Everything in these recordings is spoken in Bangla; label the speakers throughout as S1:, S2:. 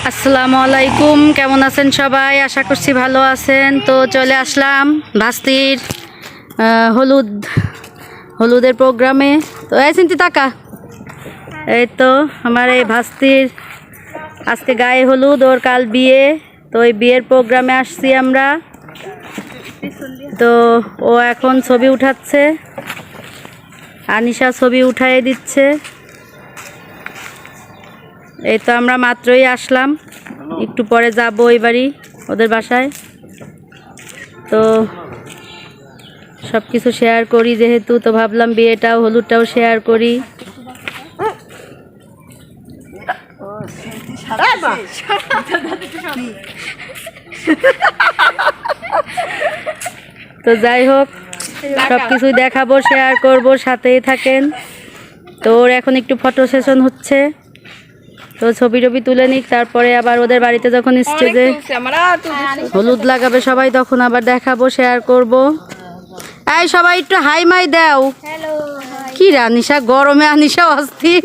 S1: আসসালামু আলাইকুম, কেমন আছেন সবাই? আশা করছি ভালো আছেন। তো চলে আসলাম ভাস্তির হলুদের প্রোগ্রামে। তো এই চিন্তি টাকা, এই তো আমার এই ভাস্তির আজকে গায়ে হলুদ, ওর কাল বিয়ে। তো ওই বিয়ের প্রোগ্রামে আসছি আমরা। তো ও এখন ছবি উঠাচ্ছে, আনিশা ছবি উঠাইয়ে দিচ্ছে। এই তো আমরা মাত্রই আসলাম, একটু পরে যাব ওই বাড়ি ওদের বাসায়। তো সব কিছু শেয়ার করি যেহেতু, তো ভাবলাম বিয়েটাও হলুদটাও শেয়ার করি। তো যাই হোক, সব কিছুই দেখাবো, শেয়ার করব, সাথেই থাকেন। তো ওর এখন একটু ফটো সেশন হচ্ছে, তো ছবি টবি তুলে নিক, তারপরে আবার ওদের বাড়িতে যখন স্টেজে হলুদ লাগাবে সবাই, তখন আবার দেখাবো, শেয়ার করব। এই সবাই একটু হাই মাই দাও। কি রে আনিশা, গরমে আনিশা অস্থির।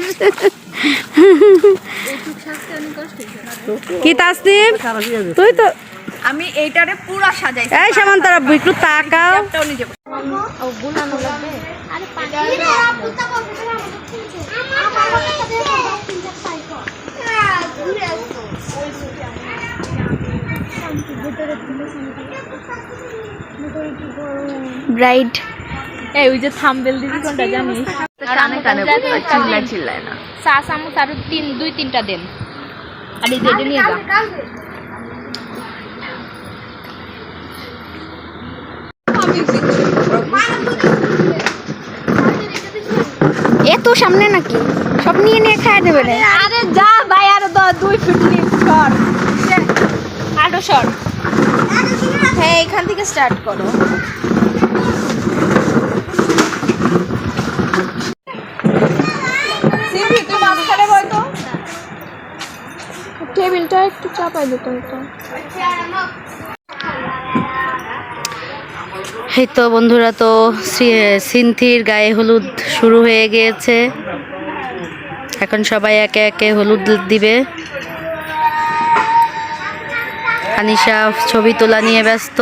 S1: কি তাসনিম, তুই তো
S2: আমি এইটারে পুরো সাজাইছি।
S1: এই সামান্তরা একটু তাকাও।
S2: ব্রাইড এই ওই যে থাম্বনেল দিদি কোনটা জানিস? কানে কানে চিল্লায় না। চা চামচ আর দুই তিনটা দেন, আর এই যে নিয়ে যা। এত সামনে নাকি সব নিয়ে নিয়ে খাইয়ে দেবে না? আরে যা ভাই, আর 2 ফিট সর, আরো সর। হ্যাঁ, এখান থেকে স্টার্ট করো। সিম্পি তুই মাঝখানে বই তো, টেবিলটা একটু চাপাই দিতে হতো।
S1: এই তো বন্ধুরা, তো সিন্থির গায়ে হলুদ শুরু হয়ে গিয়েছে। এখন সবাই একে একে হলুদ দিবে। আনিশা ছবি তোলা নিয়ে ব্যস্ত,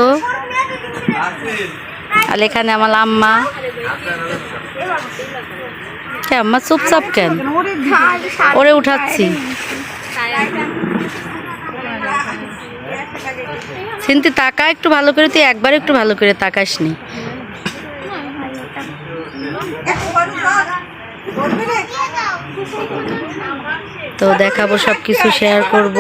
S1: আর এখানে আমার আম্মা। কে আম্মা চুপচাপ কেন? ওরে উঠাচ্ছি। সিন্থি তাকা একটু ভালো করে, তুই একবার একটু ভালো করে তাকাসনি। তো দেখাবো, সব কিছু শেয়ার করব।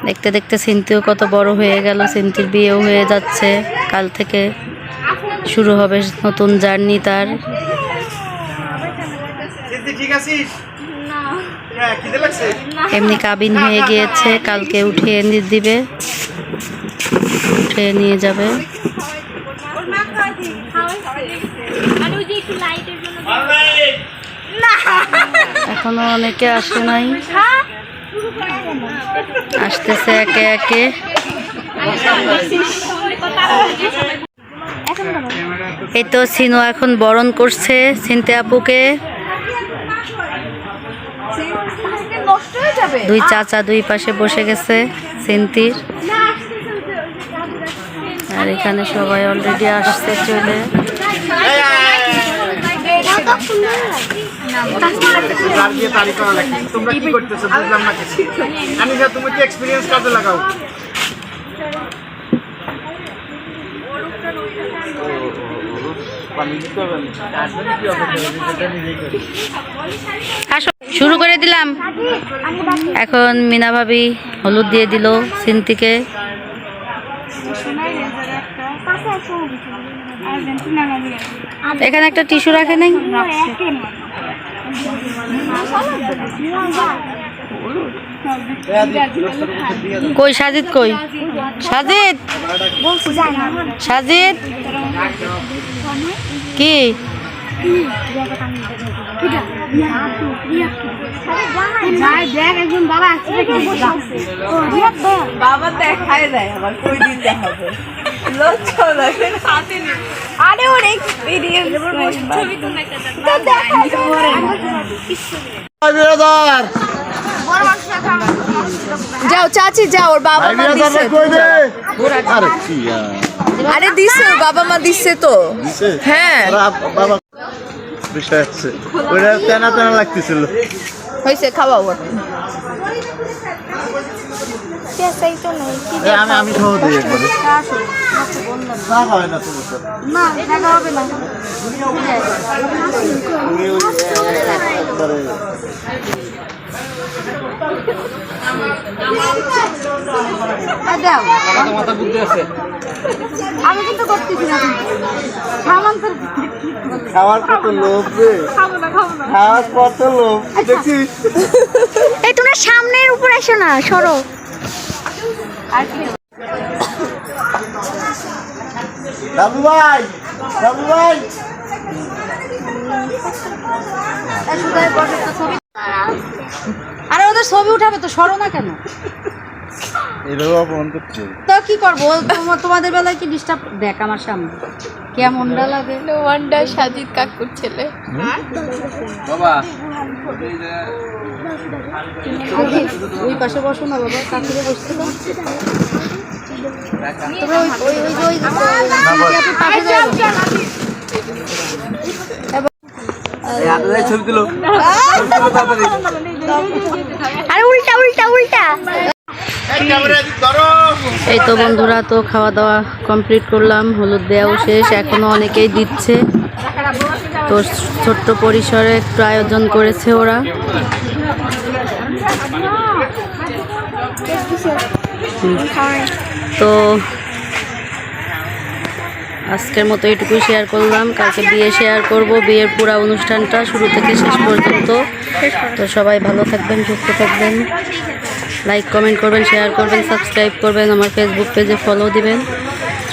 S1: দেখতে দেখতে সিন্থিও কত বড় হয়ে গেল। সিন্থির বিয়েও হয়ে যাচ্ছে, কাল থেকে শুরু হবে নতুন জার্নি তার। এমনি কাবিন হয়ে গিয়েছে, কালকে উঠিয়ে দিবে, উঠিয়ে নিয়ে যাবে। এখনো অনেকে আসে নাই, আসতেছে একে একে। এই তো সিনো এখন বরণ করছে সিনতে আপুকে। দুই চাচা দুই পাশে বসে গেছে সিন্তির, আর এখানে সবাই অলরেডি আসছে চলে।
S3: তোমরা কি করতেছো বুঝলাম না কিছু। আনিশা তুমি কি এক্সপেরিয়েন্স কাজে লাগাও?
S1: শুরু করে দিলাম। এখন মিনা ভাবি হলুদ দিয়ে দিল সিন্তিকে। এখানে একটা টিস্যু রাখে নাই? কই সাজিদ, কই সাজিদ? সাজিদ কি
S2: বাবা দেখায় দেয় আবার কই দিতে হবে। আরে ওর এক্সপিরিয়েন্স যাও চাচি যাও, ওর বাবা মা দিচ্ছে। আরে দিচ্ছে, ওর বাবা মা দিচ্ছে তো। হ্যাঁ
S3: তেনা তেনা লাগতেছিল।
S2: হয়েছে, খাওয়াও।
S3: আমি খাওয়া দিই একবারে। না হয় না তোমার সাথে।
S1: না দেখা হবে না।
S3: মাথা বুদ্ধি আছে।
S1: আমি কিন্তু করতেছি না,
S3: খাওয়ার কত লোভ রে, খাওয়ার কত লোভ দেখছিস।
S2: এই তোমরা সামনের উপর এসো না, সরো।
S3: বাবু ভাই, বাবু ভাই,
S1: আরে ওদের ছবি উঠাবে তো, সরো না কেন?
S3: এভাবে অপমান করছে।
S1: তো কি করবো, তোমাদের বেলায় কি ডিস্টার্ব? দেখ আমার সামনে কেমনটা লাগে।
S2: ওয়ান্ডা সাজিদ কাকুর ছেলে।
S3: বাবা
S1: ওই পাশে বসো না বাবা, কাকুরে বসতে দাও। তোমরা ওই পাশে যাও।
S3: ছবি তুলো।
S2: আরে উল্টা উল্টা উল্টা।
S1: এই তো বন্ধুরা, তো খাওয়া দাওয়া কমপ্লিট করলাম, হলুদ দেওয়াও শেষ, এখনো অনেকেই দিচ্ছে। তো ছোট্ট পরিসরে একটু আয়োজন করেছে ওরা। তো আজকের মতো এটুকুই শেয়ার করলাম, কালকে বিয়ে শেয়ার করব, বিয়ের পুরো অনুষ্ঠানটা শুরু থেকে শেষ পর্যন্ত। তো সবাই ভালো থাকবেন, সুস্থ থাকবেন, লাইক কমেন্ট করবেন, শেয়ার করবেন, সাবস্ক্রাইব করবেন, আমার ফেসবুক পেজে ফলো দিবেন।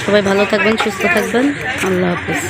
S1: সবাই ভালো থাকবেন, সুস্থ থাকবেন, আল্লাহ হাফেজ।